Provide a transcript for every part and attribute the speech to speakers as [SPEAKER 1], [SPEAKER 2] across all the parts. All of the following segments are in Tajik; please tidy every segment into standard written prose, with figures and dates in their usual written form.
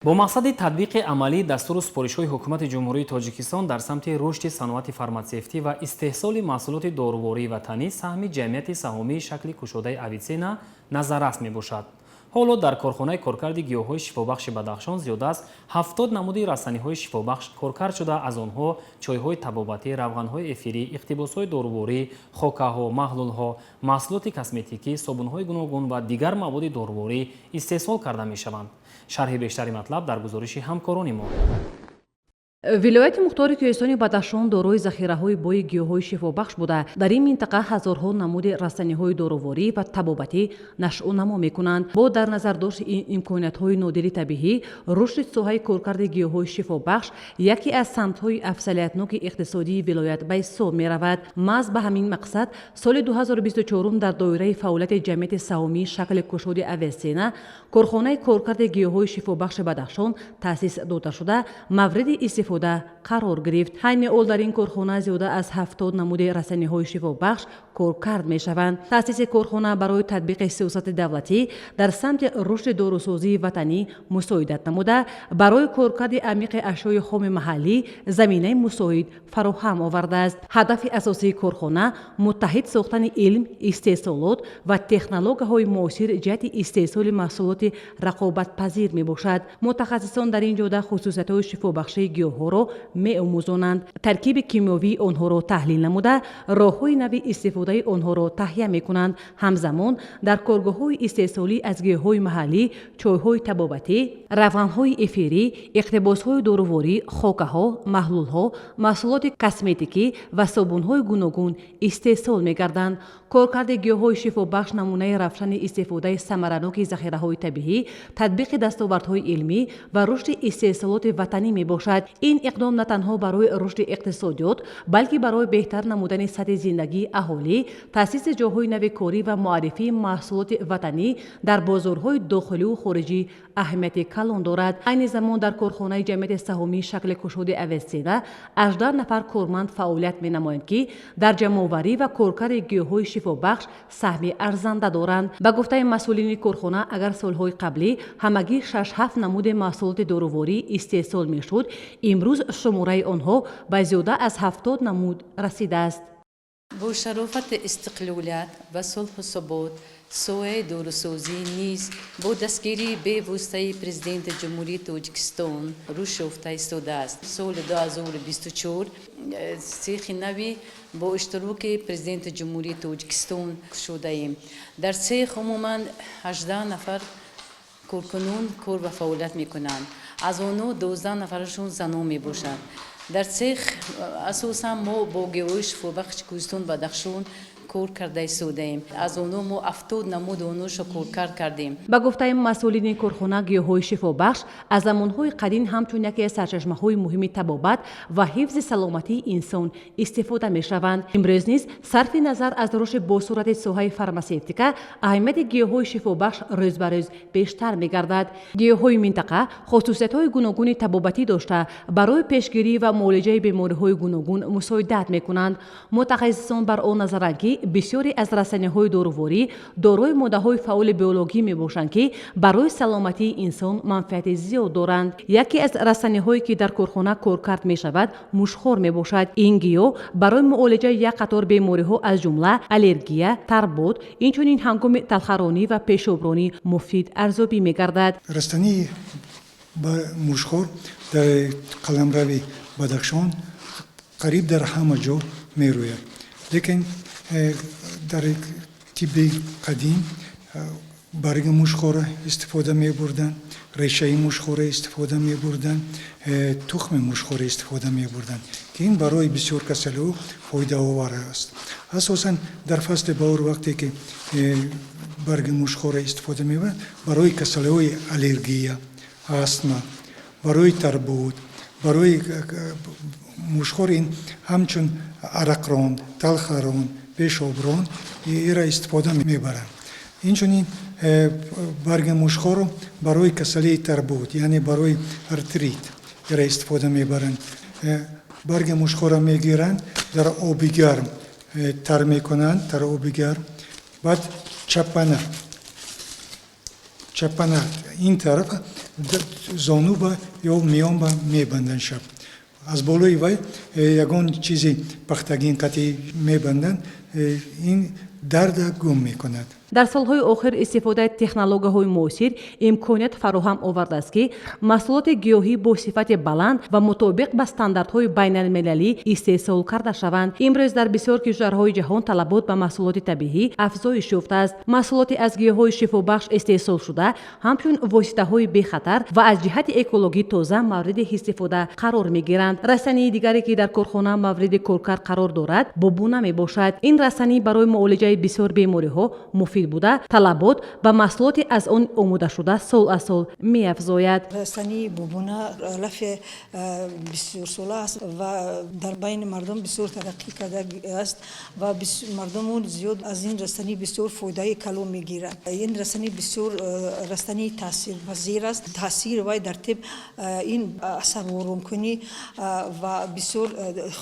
[SPEAKER 1] бо мақсади татбиқи амалии дастуру супоришҳои ҳукумати ҷумҳурии тоҷикистон дар самти рушди саноати фарматсевтӣ ва истеҳсоли маҳсулоти дорувории ватанӣ саҳми ҷамъияти саҳомии шакли кушодаи Авиценна назаррас мебошад. ҳоло дар корхонаи коркарди гиёҳҳои шифобахши Бадахшон зиёда аз 70 намуди растаниҳои шифобахш коркард шуда, аз онҳо чойҳои табобатӣ, равғанҳои эфирӣ, иқтибосҳои доруворӣ, хокаҳо, маҳлулҳо, маҳсулоти косметикӣ, собунҳои гуногун ва дигар маводи доруворӣ истеҳсол карда мешаванд. шарҳи бештари матлаб дар гузориши ҳамкорони мо.
[SPEAKER 2] вилояти мухтори кӯҳистони Бадахшон дорои захираҳои бои гиёҳҳои шифобахш буда, дар ин минтақа ҳазорҳо намуди растаниҳои дороворӣ ва табобатӣ нашъу намо мекунанд. бо дар назардошти ин имкониятҳои нодири табиӣ, рушди соҳаи коркарди гиёҳҳои шифобахш яке аз самтҳои афзалиятноки иқтисодии вилоят ба ҳисоб меравад. маҳз ба ҳамин мақсад соли 2024 дар доираи фаъолияти ҷамъияти саҳомии шакли кушоди Авиценна корхонаи коркарди гиёҳҳои шифобахши Бадахшон таъсис дода шуда, мавриди истифода қарор гирифт. ҳайни ол дар ин корхона зиёда аз 70 намуди растаниҳои шифобахш коркард мешаванд. таъсиси корхона барои татбиқи сиёсати давлатӣ дар самти рушди дорусозии ватанӣ мусоидат намуда, барои коркарди амиқи ашёи хоми маҳаллӣ заминаи мусоид фароҳам овардааст. ҳадафи асосии корхона муттаҳид сохтани илм, истеҳсолот ва технологияҳои муосир ҷиҳати истеҳсоли маҳсулоти рақобатпазир мебошад. мутахассисон дар ин ҷода хусусиятҳои шифобахшии гиёҳҳоро меомӯзонанд, таркиби кимиёвии онҳоро таҳлил намуда, роҳҳои нави истифодаи онҳоро таҳия мекунанд. ҳамзамон дар коргоҳҳои истеҳсолӣ аз гиёҳҳои маҳаллӣ, чойҳои табобатӣ, равғанҳои эфирӣ, иқтибосҳои доруворӣ, хокаҳо, маҳлулҳо, маҳсулоти косметикӣ ва собунҳои гуногун истеҳсол мегарданд. коркарди гиёҳҳои шифобахш намунаи равшани истифодаи самараноки захираҳои табиӣ, татбиқи дастовардҳои илмӣ ва рушди истеҳсолоти ватанӣ мебошад. ин иқдом на танҳо барои рушди иқтисодиёт, балки барои беҳтар намудани сатҳи зиндагии аҳолӣ, таъсиси ҷойҳои нави корӣ ва муаррифии маҳсулоти ватанӣ дар бозорҳои дохиливу хориҷӣ аҳамияти калон дорад. айни замон дар корхонаи ҷамъияти саҳомии шакли кушоди Авиценна 18 нафар корманд фаъолият менамоянд, ки дар ҷамъоварӣ ва коркари гиёҳҳои шифобахш саҳми арзанда доранд. ба гуфтаи масъулини корхона, агар солҳои қаблӣ ҳамагӣ 6-7 намуди маҳсулоти доруворӣ истеҳсол мешуд, имрӯз шумораи онҳо ба зиёда аз 70 намуд расидааст.
[SPEAKER 3] бо шарофати истиқлолият ва сулҳу собот соҳаи дорусозӣ низ бо дастгирии бевоситаи президенти ҷумҳурии Тоҷикистон рушд ёфта истодааст. соли 2024 сехи нави бо иштироки президенти ҷумҳурии Тоҷикистон кушодаем. дар сех умуман 18 нафар коркунун кор ва фаъолият мекунанд. аз онҳо 12 нафарашон занон мебошанд. дар сех асосан мо бо гиёҳҳои шифобахши кӯҳистон Бадахшон кор карда истодаем. аз онҳо мо 70 намуд онҳошо коркар кардем.
[SPEAKER 2] ба гуфтаи масъулини корхона, гиёҳҳои шифобахш аз замонҳои қадим ҳамчун яке аз сарчашмаҳои муҳими табобат ва ҳифзи саломатии инсон истифода мешаванд. имрӯз низ сарфи назар аз рушди босурати соҳаи фармасевтика, аҳамияти гиёҳҳои шифобахш рӯз ба рӯз бештар мегардад. гиёҳҳои минтақа хусусиятҳои гуногуни табобатӣ дошта, барои пешгирӣ ва муолиҷаи бемориҳои гуногун мусоидат мекунанд. мутахассисон бар он назаранд, ки бисёре аз растаниҳои доруворӣ дорои моддаҳои фаъоли биологӣ мебошанд, ки барои саломатии инсон манфиати зиёд доранд. яке аз растаниҳое, ки дар корхона коркард мешавад, мушхор мебошад. ин гиёҳ барои муолиҷаи як қатор бемориҳо аз ҷумла аллергия, тарбод, инчунин ҳангоми талхаронӣ ва пешобронӣ муфид арзёбӣ мегардад.
[SPEAKER 4] растании мушхор дар қаламрави Бадахшон қариб дар ҳама ҷо мерӯяд. лекин дар тибби қадим барги мушхора истифода мебурданд, решаи мушхора истифода мебурданд, тухми мушхора истифода мебурданд, ки ин барои бисёр касалиҳо фоидаовар аст. асосан дар фасли баҳор вақте ки барги мушхора истифода мебурданд, барои касалиҳои аллергия, астма, барои тарбуд, барои мушхор ин ҳамчун арақрон, талхарон, пешоброн ира истифода мебаранд. инчунин барги мушхоро барои касалии тарбуд, яъне барои артрит ира истифода мебаранд. барги мушхора мегиранд, дар оби гарм тар мекунанд, дар оби гарм, баъд чапана ин тараф зону ба ё миён ба мебанданд шаб. аз болои вай ягон чизи пахтагин қатӣ мебанданд, ин дарда гум мекунад.
[SPEAKER 2] дар солҳои охир истифодаи технологияҳои муосир имконият фароҳам овардааст ки маҳсулоти гиёҳӣ бо сифати баланд ва мутобиқ ба стандартҳои байналмилалӣ истеҳсол карда шаванд. имрӯз дар бисёр кишварҳои ҷаҳон талабот ба маҳсулоти табиӣ афзоиш ёфтааст. маҳсулоти аз гиёҳҳои шифобахш истеҳсолшуда ҳамчун воситаҳои бехатар ва аз ҷиҳати экологӣ тоза мавриди истифода қарор мегиранд. расании дигаре ки дар корхона мавриди коркар қарор дорад бобуна мебошад. ин расанӣ барои муолиҷаи бисёр бемориҳо муфид буда талабот ба маҳсулоти аз он омодашуда сол аз сол меафзояд.
[SPEAKER 5] расании бобуна алафи бисёрсола аст ва дар байни мардум бисёр тараққӣ карда аст ва мардуму зиёд аз ин расанӣ бисёр фоидаи калон мегиранд. ин расанӣ бисёр расании таъсирпазир аст. таъсири вай дар тиб ин асарворомкунӣ ва бисёр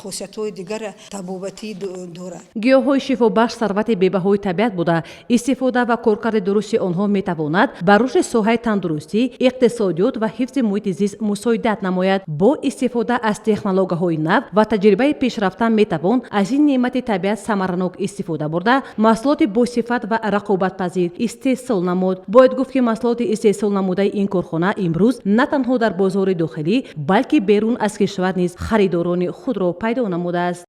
[SPEAKER 5] хосиятҳои дигар табобатӣ дорад.
[SPEAKER 2] гиёҳҳои шифобахш сарвати бебаҳои табиат буда истифода ва коркари дурусти онҳо метавонад ба рушди соҳаи тандурустӣ, иқтисодиёт ва ҳифзи муҳити зист мусоидат намояд. бо истифода аз технологияҳои нав ва таҷрибаи пешрафта метавон аз ин неъмати табиат самаранок истифода бурда маҳсулоти босифат ва рақобатпазир истеҳсол намуд. бояд гуфт ки маҳсулоти истеҳсол намудаи ин корхона имрӯз на танҳо дар бозори дохилӣ балки берун аз кишвар низ харидорони худро пайдо намудааст.